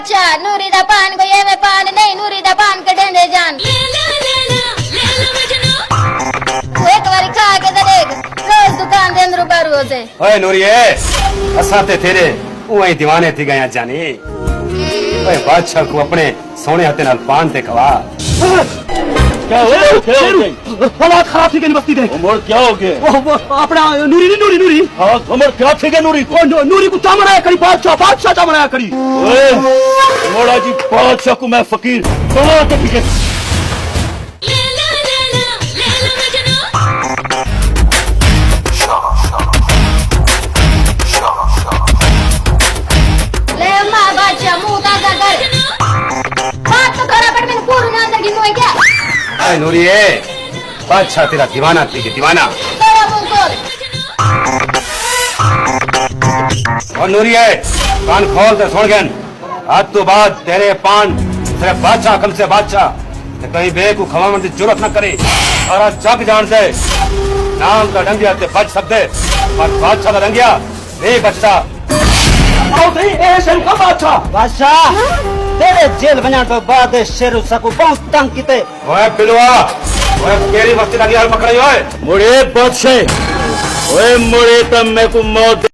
बादशाह नूरी दा पान को ये में पान नहीं नूरी दा पान कटे दे जान तू एक बारी खा के तो देख रोज दुकान दे अंदर बारू हो से ओए नूरिए असा ते तेरे उई दीवाने थी गया जानी ओए बादशाह को अपने सोने हाथे नाल पान ते खवा क्या हो हालात खराब थी गई बस्ती दे उमर क्या हो गया वो अपना नूरी नूरी हाँ उमर क्या थे नूरी नूरी को चामड़ा करी बादशाह चामड़ा करी ओए मोड़ा जी बादशाह को मैं फकीर कहाँ तो ठीक है ले मां बादशाह मुंह ताजा कर बात तो करा पर मैंने पूर्ण अंदर की मुंह क्या ओए नूरिए बादशाह तेरा दीवाना थी दीवाना तेरा मुंह खोल और नूरिए कान खोल दे सुन गन आज तो बाद तेरे पान सिर्फ बादशाह कम से बादशाह ते कहीं बे को खवावन की जरूरत न करे और आज जग जान दे नाम का डंगिया ते बच सकते पर बादशाह का डंगिया नहीं बचता बादशाह तेरे जेल बना तो बाद शेर सकू बहुत तंग किते ओए पिलवा ओए केरी वक्त लगी यार पकड़ई ओए मुड़े बादशाह ओए मुड़े तब मैं को मौत